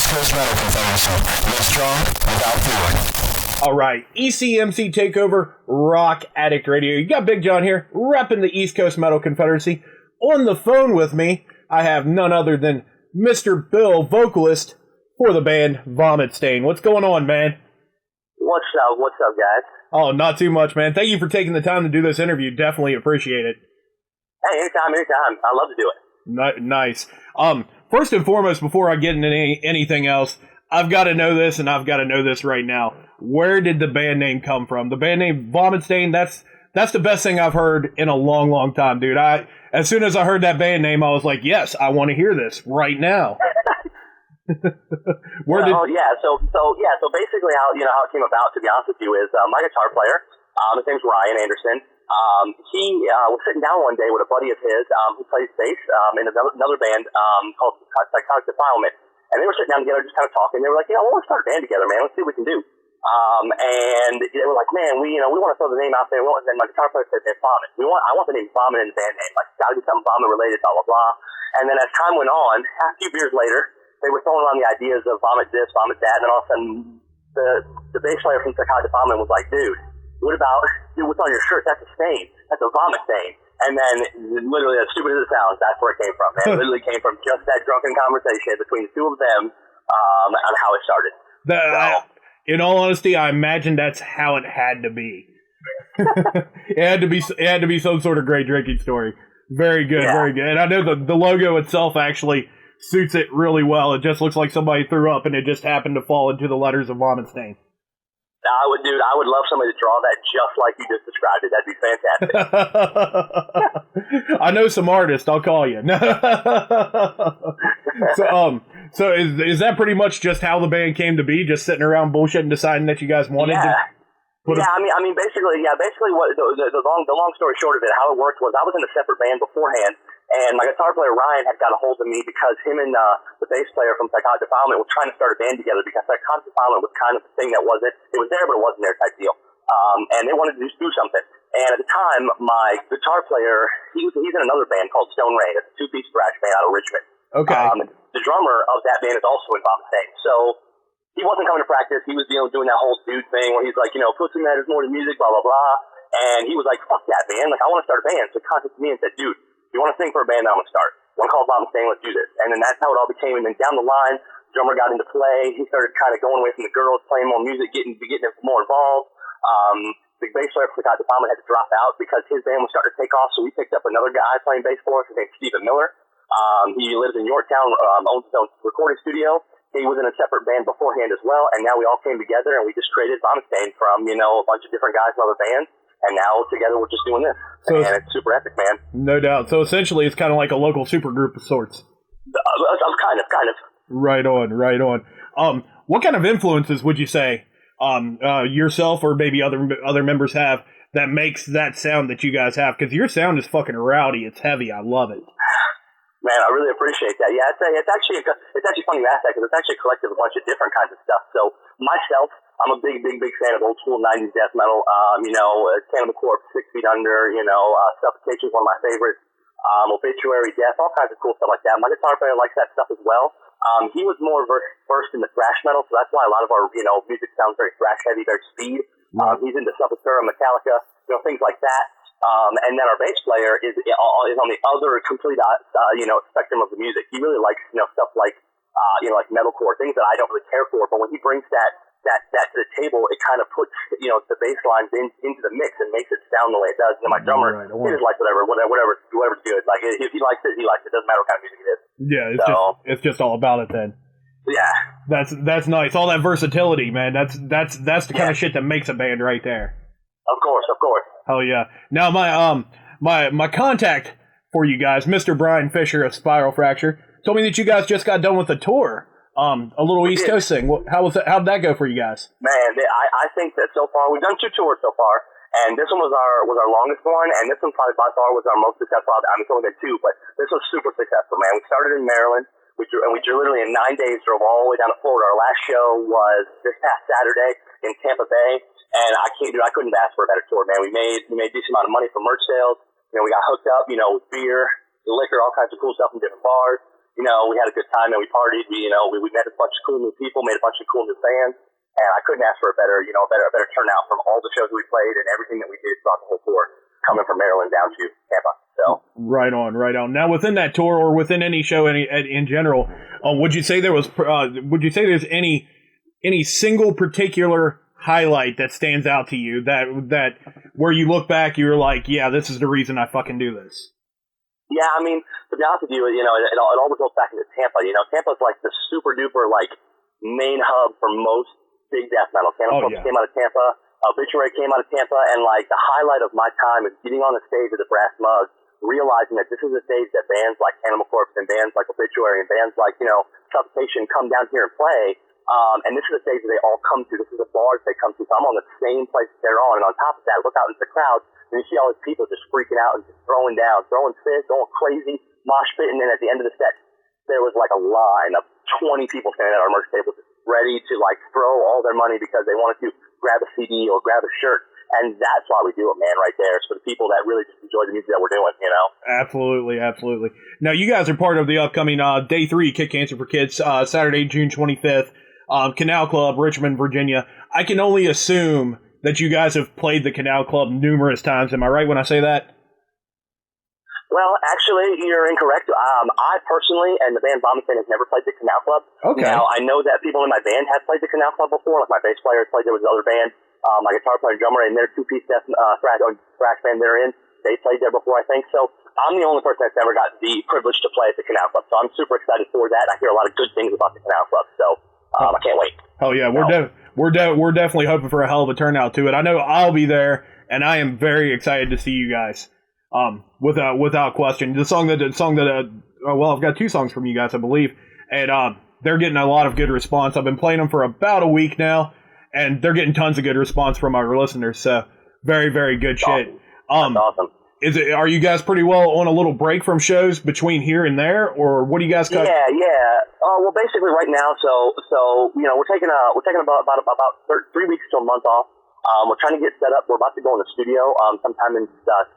East Coast Metal Confederacy. Live strong without fear. All right, ECMC Takeover, Rock Addict Radio. You got Big John here, repping the East Coast Metal Confederacy. On the phone with me, I have none other than Mr. Bill, vocalist for the band Vomit Stain. What's going on, man? What's up, guys? Oh, not too much, man. Thank you for taking the time to do this interview. Definitely appreciate it. Hey, anytime. I love to do it. Nice. First and foremost, before I get into anything else, I've got to know this, and I've got to know this right now. Where did the band name come from? The band name Vomit Stain, that's the best thing I've heard in a long, long time, dude. As soon as I heard that band name, I was like, yes, I want to hear this right now. So basically how it came about, to be honest with you, is my guitar player, his name's Ryan Anderson. He was sitting down one day with a buddy of his who plays bass in another band called Takeover, and they were sitting down together just kind of talking. They were like, let's start a band together, man. Let's see what we can do. And they were like, man, we want to throw the name out there. And then my guitar player said, Vomit. I want the name Vomit in the band name. Like, gotta be something Vomit related, blah, blah, blah. And then as time went on, a few beers later, they were throwing around the ideas of Vomit this, Vomit that, and then all of a sudden, the bass player from Takeover was like, dude, what's on your shirt? That's a stain. That's a Vomit stain. And then, literally, as stupid as it sounds, that's where it came from. It literally came from just that drunken conversation between the two of them on how it started. In all honesty, I imagine that's how it had to be. It had to be some sort of great drinking story. Very good, yeah. Very good. And I know the logo itself actually suits it really well. It just looks like somebody threw up and it just happened to fall into the letters of Vomit Stain. I would love somebody to draw that just like you just described it. That'd be fantastic. I know some artists. I'll call you. So is that pretty much just how the band came to be? Just sitting around bullshitting, deciding that you guys wanted to? I mean, basically, what the long story short of it, how it worked was I was in a separate band beforehand, and my guitar player Ryan had got a hold of me because him and the bass player from Psychotic Defilement were trying to start a band together because Psychotic Defilement was kind of the thing that it was there but it wasn't there type deal, and they wanted to just do something. And at the time, my guitar player, he's in another band called Stone Rain. It's a two-piece thrash band out of Richmond. Okay. The drummer of that band is also in Vomit Stain, so he wasn't coming to practice. He was doing that whole dude thing where he's like, Pussy matters more than music, blah, blah, blah. And he was like, fuck that, man. Like, I want to start a band. So he contacted me and said, dude, you want to sing for a band that I'm going to start? One called Vomit Stain, let's do this. And then that's how it all became. And then down the line, the drummer got into play. He started kind of going away from the girls, playing more music, getting more involved. The bass player for Psychotic Defilement had to drop out because his band was starting to take off. So we picked up another guy playing bass for us. His name's Stephen Miller. He lives in Yorktown, owns his own recording studio. He was in a separate band beforehand as well, and now we all came together and we just created Vomit Stain from, a bunch of different guys from other bands, and now together we're just doing this. And it's super epic, man. No doubt. So essentially it's kind of like a local supergroup of sorts. Kind of. Right on. What kind of influences would you say yourself or maybe other members have that makes that sound that you guys have? Because your sound is fucking rowdy. It's heavy. I love it. Man, I really appreciate that. Yeah, it's actually funny you ask that because it's actually collected a bunch of different kinds of stuff. So myself, I'm a big fan of old school 90s death metal. Cannibal Corpse, 6 Feet Under, Suffocation is one of my favorites. Obituary, Death, all kinds of cool stuff like that. My guitar player likes that stuff as well. He was more versed in the thrash metal, so that's why a lot of our music sounds very thrash heavy, very speed. He's into Sepultura, Metallica, things like that. And then our bass player is on the other complete, spectrum of the music. He really likes, stuff like, like metalcore, things that I don't really care for. But when he brings that to the table, it kind of puts, the bass lines into the mix and makes it sound the way it does. And my drummer, he just likes whatever's good. Like, if he likes it, he likes it. It doesn't matter what kind of music it is. Yeah, it's just all about it then. Yeah. That's nice. All that versatility, man. That's the kind of shit that makes a band right there. Of course. Hell yeah. Now my contact for you guys, Mr. Brian Fisher of Spiral Fracture, told me that you guys just got done with a tour. A little East Coast thing. How'd that go for you guys? Man, I think that so far we've done 2 tours so far, and this one was our longest one, and this one probably by far was our most successful. I mean, it's only been 2, but this was super successful, man. We started in Maryland, we drew literally in 9 days, drove all the way down to Florida. Our last show was this past Saturday in Tampa Bay. And I couldn't ask for a better tour, man. We made a decent amount of money from merch sales. We got hooked up, with beer, liquor, all kinds of cool stuff from different bars. we had a good time and we partied. We met a bunch of cool new people, made a bunch of cool new fans, and I couldn't ask for a better turnout from all the shows we played and everything that we did throughout the whole tour, coming from Maryland down to Tampa. So right on. Now, within that tour or within any show in general, would you say there's any single particular highlight that stands out to you that where you look back, you're like, yeah, this is the reason I fucking do this? Yeah, I mean, to be honest with you, it all goes back into Tampa. Tampa's like the super duper like main hub for most big death metal. Cannibal Corpse came out of Tampa. Obituary came out of Tampa, and like the highlight of my time is getting on the stage of the Brass Mug, realizing that this is a stage that bands like Cannibal Corpse and bands like Obituary and bands like Suffocation come down here and play. And this is a stage that they all come to. This is a bar that they come to. So I'm on the same place that they're on, and on top of that, look out into the crowd, and you see all these people just freaking out and just throwing down, throwing fists, going crazy, mosh pit, and then at the end of the set, there was like a line of 20 people standing at our merch table just ready to like throw all their money because they wanted to grab a CD or grab a shirt. And that's why we do it, man, right there. It's for the people that really just enjoy the music that we're doing, Absolutely. Now, you guys are part of the upcoming Day 3 Kick Cancer for Kids, Saturday, June 25th, Canal Club, Richmond, Virginia. I can only assume that you guys have played the Canal Club numerous times. Am I right when I say that? Well, actually, you're incorrect. I personally and the band Vomit Stain has never played the Canal Club. Okay. Now, I know that people in my band have played the Canal Club before. Like my bass player has played there with the other band. My guitar player and drummer and their two-piece thrash band they're in, they played there before, I think. So I'm the only person that's ever got the privilege to play at the Canal Club. So I'm super excited for that. I hear a lot of good things about the Canal Club. So I can't wait. Oh yeah, we're definitely hoping for a hell of a turnout to it. I know I'll be there, and I am very excited to see you guys. Without question, the song that I've got 2 songs from you guys, I believe, and they're getting a lot of good response. I've been playing them for about a week now, and they're getting tons of good response from our listeners. So very, very good shit. That's awesome. Are you guys pretty well on a little break from shows between here and there, or what do you guys got? Yeah. Well, basically right now, so we're taking about 3 weeks to a month off. We're trying to get set up. We're about to go in the studio sometime in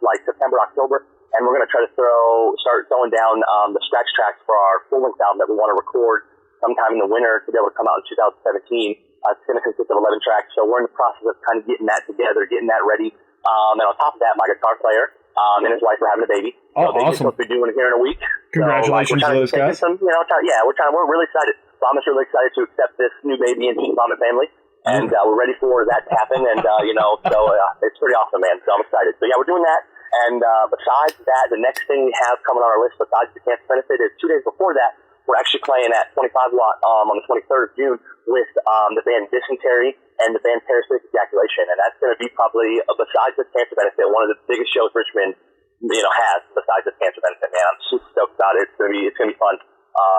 like September, October, and we're going to try to start throwing down the scratch tracks for our full-length album that we want to record sometime in the winter to be able to come out in 2017. It's going to consist of 11 tracks, so we're in the process of kind of getting that together, getting that ready. And on top of that, my guitar player and his wife are having a baby. Oh, so awesome! Supposed to be doing it here in a week. Congratulations to those guys. We're really excited. Vomit's really excited to accept this new baby into the Vomit family. And we're ready for that to happen, and it's pretty awesome, man. So I'm excited. So yeah, we're doing that. And besides that, the next thing we have coming on our list, besides the cancer benefit, is 2 days before that, we're actually playing at 25 Watt on the 23rd of June with the band Dysentery and the band Parasitic Ejaculation, and that's going to be probably besides the cancer benefit, one of the biggest shows Richmond has besides the cancer benefit. Man, I'm super stoked about it. It's gonna be fun,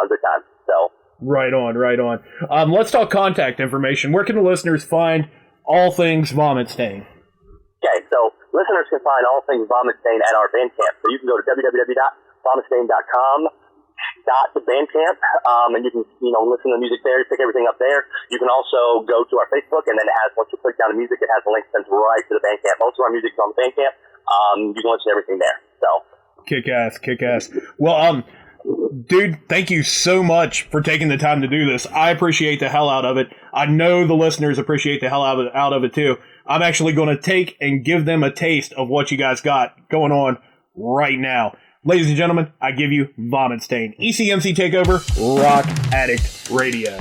good time. So. Right on. Let's talk contact information. Where can the listeners find all things Vomit Stain? Okay, so listeners can find all things Vomit Stain at our Bandcamp. So you can go to www.vomitstain.com/Bandcamp, and you can listen to the music there, pick everything up there. You can also go to our Facebook, and then once you click down the music, it has a link sent right to the Bandcamp. Most of our music is on the Bandcamp. You can listen to everything there. So kick ass. Well, dude, thank you so much for taking the time to do this. I appreciate the hell out of it. I know the listeners appreciate the hell out of it too. I'm actually going to take and give them a taste of what you guys got going on right now. Ladies and gentlemen, I give you Vomit Stain. ECMC Takeover, Rock Addict Radio.